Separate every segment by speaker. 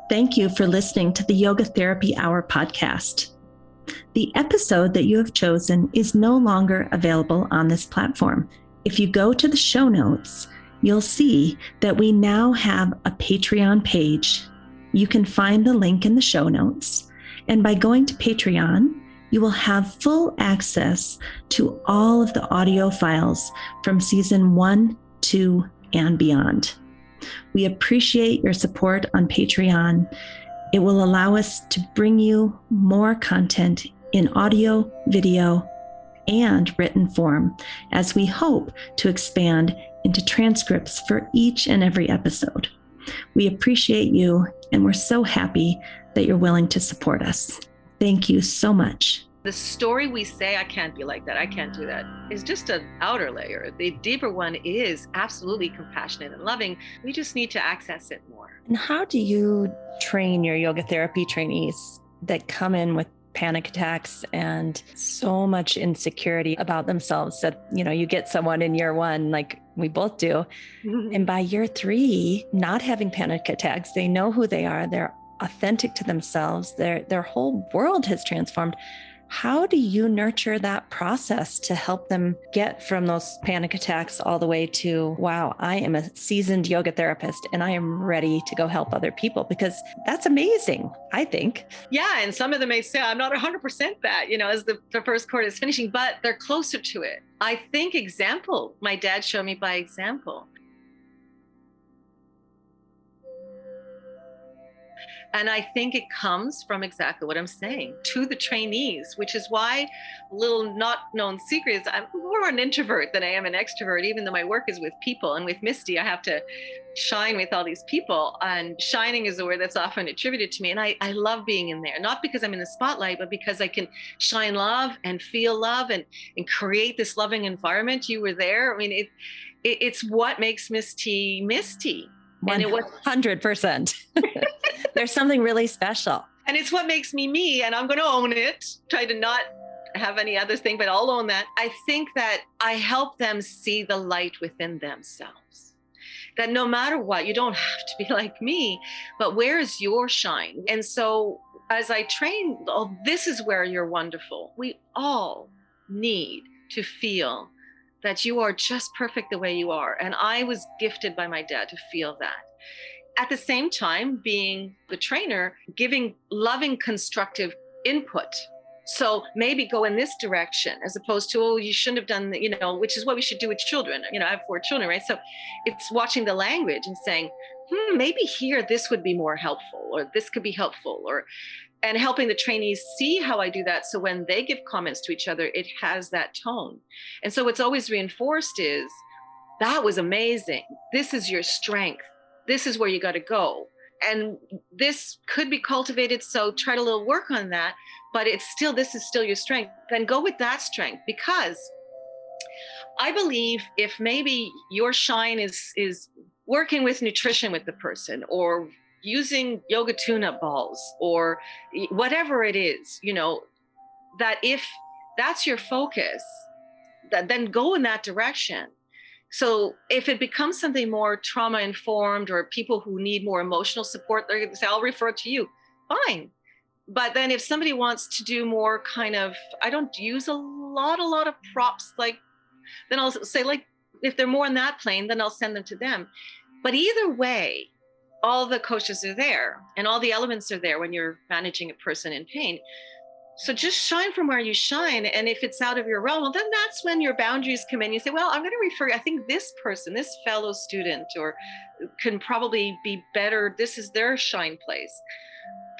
Speaker 1: Thank you for listening to the Yoga Therapy Hour podcast. The episode that you have chosen is no longer available on this platform. If you go to the show notes, you'll see that we now have a Patreon page. You can find the link in the show notes. And by going to Patreon, you will have full access to all of the audio files from season 1, 2, and beyond. We appreciate your support on Patreon. It will allow us to bring you more content in audio, video, and written form, as we hope to expand into transcripts for each and every episode. We appreciate you, and we're so happy that you're willing to support us. Thank you so much.
Speaker 2: The story we say, I can't be like that, I can't do that, is just an outer layer. The deeper one is absolutely compassionate and loving. We just need to access it more.
Speaker 1: And how do you train your yoga therapy trainees that come in with panic attacks and so much insecurity about themselves that, you get someone in year 1, like we both do. And by year 3, not having panic attacks, they know who they are. They're authentic to themselves. Their whole world has transformed. How do you nurture that process to help them get from those panic attacks all the way to, wow, I am a seasoned yoga therapist and I am ready to go help other people? Because that's amazing, I think.
Speaker 2: Yeah. And some of them may say, I'm not 100% that, as the first course is finishing, but they're closer to it. I think example, my dad showed me by example. And I think it comes from exactly what I'm saying to the trainees, which is why a little not known secret is I'm more an introvert than I am an extrovert, even though my work is with people. And with MISTY, I have to shine with all these people. And shining is a word that's often attributed to me. And I love being in there, not because I'm in the spotlight, but because I can shine love and feel love and create this loving environment. You were there. I mean, it's what makes MISTY MISTY.
Speaker 1: 100%. There's something really special.
Speaker 2: And it's what makes me me, and I'm going to own it. Try to not have any other thing, but I'll own that. I think that I help them see the light within themselves. That no matter what, you don't have to be like me, but where is your shine? And so as I train, this is where you're wonderful. We all need to feel that you are just perfect the way you are. And I was gifted by my dad to feel that. At the same time, being the trainer, giving loving, constructive input. So maybe go in this direction as opposed to, you shouldn't have done, which is what we should do with children. I have 4 children, right? So it's watching the language and saying, maybe here, this would be more helpful, or this could be helpful, and helping the trainees see how I do that. So when they give comments to each other, it has that tone. And so what's always reinforced is, that was amazing. This is your strength. This is where you got to go. And this could be cultivated. So try to little work on that, but this is still your strength. Then go with that strength, because I believe if maybe your shine is working with nutrition with the person, or using yoga tune-up balls, or whatever it is, that if that's your focus, then go in that direction. So if it becomes something more trauma-informed, or people who need more emotional support, they're going to say, I'll refer to you. Fine. But then if somebody wants to do more kind of, I don't use a lot of props, then I'll say, if they're more in that plane, then I'll send them to them. But either way, all the coaches are there and all the elements are there when you're managing a person in pain. So just shine from where you shine. And if it's out of your realm, well, then that's when your boundaries come in. You say, well, I'm going to refer, I think this person, this fellow student, or can probably be better. This is their shine place.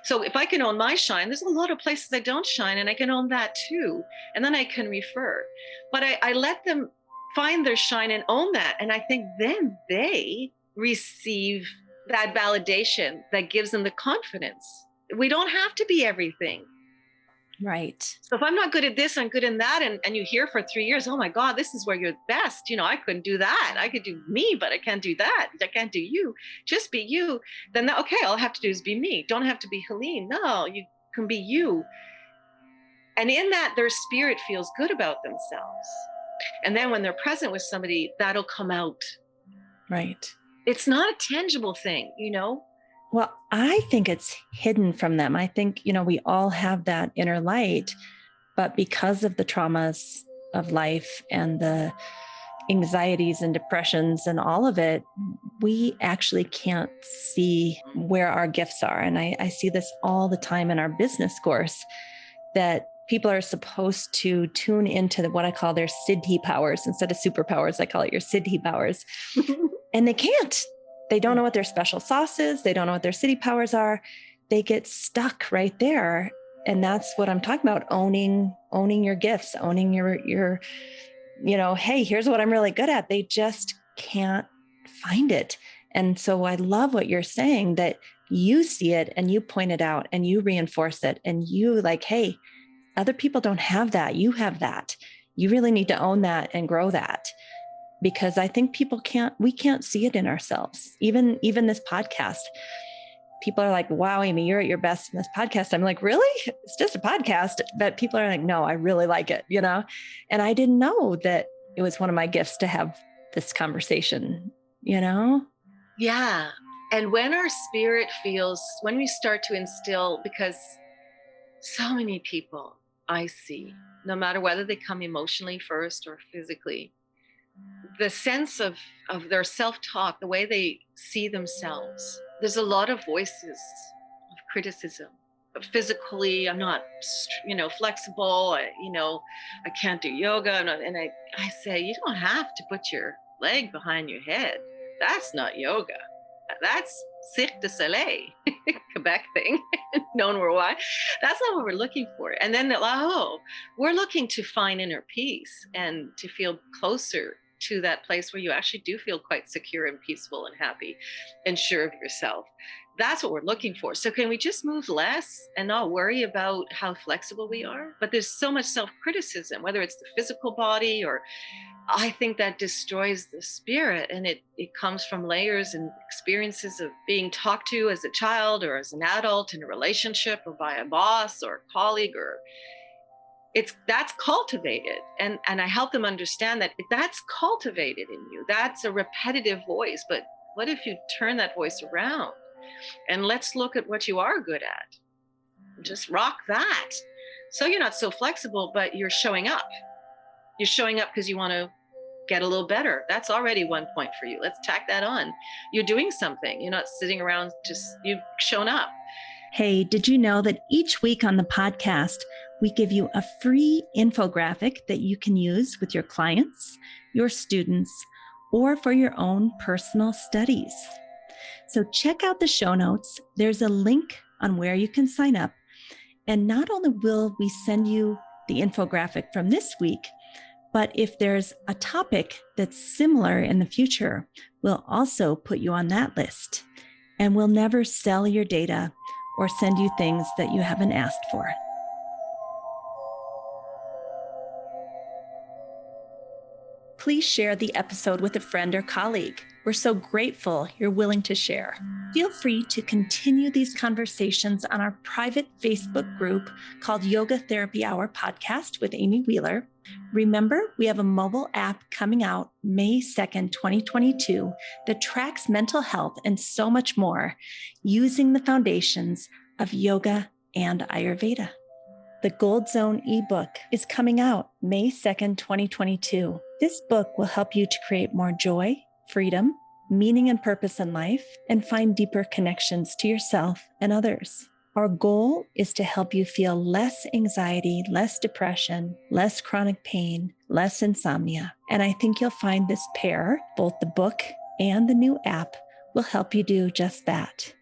Speaker 2: So if I can own my shine, there's a lot of places I don't shine, and I can own that too. And then I can refer. But I let them find their shine and own that. And I think then they receive that validation that gives them the confidence. We don't have to be everything.
Speaker 1: Right.
Speaker 2: So if I'm not good at this, I'm good in that. And you hear for 3 years, oh my God, this is where you're best. I couldn't do that. I could do me, but I can't do that. I can't do you. Just be you. Then, okay, all I have to do is be me. Don't have to be Helene. No, you can be you. And in that, their spirit feels good about themselves. And then when they're present with somebody, that'll come out.
Speaker 1: Right.
Speaker 2: It's not a tangible thing,
Speaker 1: Well, I think it's hidden from them. I think, we all have that inner light, but because of the traumas of life and the anxieties and depressions and all of it, we actually can't see where our gifts are. And I see this all the time in our business course, that people are supposed to tune into what I call their siddhi powers. Instead of superpowers, I call it your siddhi powers. And they can't. They don't know what their special sauce is. They don't know what their siddhi powers are. They get stuck right there. And that's what I'm talking about, owning your gifts, owning your hey, here's what I'm really good at. They just can't find it. And so I love what you're saying, that you see it and you point it out and you reinforce it and you hey, other people don't have that. You have that. You really need to own that and grow that, because I think we can't see it in ourselves. Even this podcast, people are like, wow, Amy, you're at your best in this podcast. I'm like, really? It's just a podcast. But people are like, no, I really like it, And I didn't know that it was one of my gifts to have this conversation,
Speaker 2: Yeah. And when our spirit when we start to instill, because so many people I see, no matter whether they come emotionally first or physically, the sense of their self-talk, the way they see themselves, there's a lot of voices of criticism. Physically, I'm not, flexible. I can't do yoga. And I say, you don't have to put your leg behind your head. That's not yoga. That's Cirque du Soleil, Quebec thing, known worldwide. That's not what we're looking for. And then, we're looking to find inner peace and to feel closer to that place where you actually do feel quite secure and peaceful and happy and sure of yourself. That's what we're looking for. So can we just move less and not worry about how flexible we are? But there's so much self-criticism, whether it's the physical body, or I think that destroys the spirit. And it comes from layers and experiences of being talked to as a child or as an adult in a relationship, or by a boss or a colleague, or that's cultivated. And I help them understand that that's cultivated in you. That's a repetitive voice. But what if you turn that voice around and let's look at what you are good at? Just rock that. So you're not so flexible, but you're showing up. You're showing up because you want to get a little better. That's already 1 point for you. Let's tack that on. You're doing something. You're not sitting around, you've shown up.
Speaker 1: Hey, did you know that each week on the podcast, we give you a free infographic that you can use with your clients, your students, or for your own personal studies? So check out the show notes. There's a link on where you can sign up. And not only will we send you the infographic from this week, but if there's a topic that's similar in the future, we'll also put you on that list. And we'll never sell your data or send you things that you haven't asked for. Please share the episode with a friend or colleague. We're so grateful you're willing to share. Feel free to continue these conversations on our private Facebook group called Yoga Therapy Hour Podcast with Amy Wheeler. Remember, we have a mobile app coming out May 2nd, 2022 that tracks mental health and so much more using the foundations of yoga and Ayurveda. The Gold Zone ebook is coming out May 2nd, 2022. This book will help you to create more joy, freedom, meaning and purpose in life, and find deeper connections to yourself and others. Our goal is to help you feel less anxiety, less depression, less chronic pain, less insomnia. And I think you'll find this pair, both the book and the new app, will help you do just that.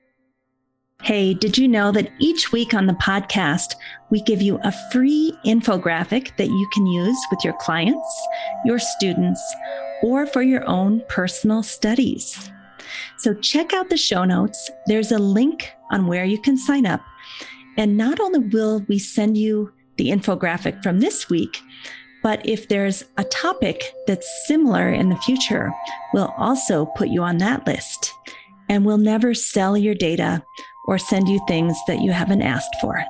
Speaker 1: Hey, did you know that each week on the podcast, we give you a free infographic that you can use with your clients, your students, or for your own personal studies? So check out the show notes. There's a link on where you can sign up. And not only will we send you the infographic from this week, but if there's a topic that's similar in the future, we'll also put you on that list. And we'll never sell your data or send you things that you haven't asked for.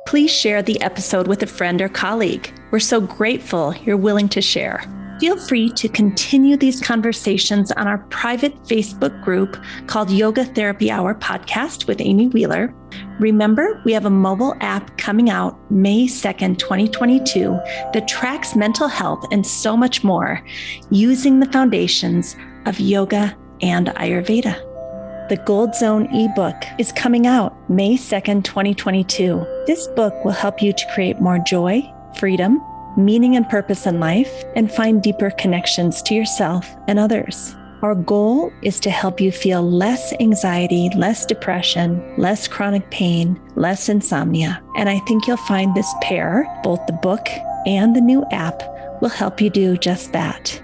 Speaker 1: Please share the episode with a friend or colleague. We're so grateful you're willing to share. Feel free to continue these conversations on our private Facebook group called Yoga Therapy Hour Podcast with Amy Wheeler. Remember, we have a mobile app coming out May 2nd, 2022 that tracks mental health and so much more using the foundations of yoga and Ayurveda. The Gold Zone ebook is coming out May 2nd, 2022. This book will help you to create more joy, freedom, meaning and purpose in life, and find deeper connections to yourself and others. Our goal is to help you feel less anxiety, less depression, less chronic pain, less insomnia. And I think you'll find this pair, both the book and the new app, will help you do just that.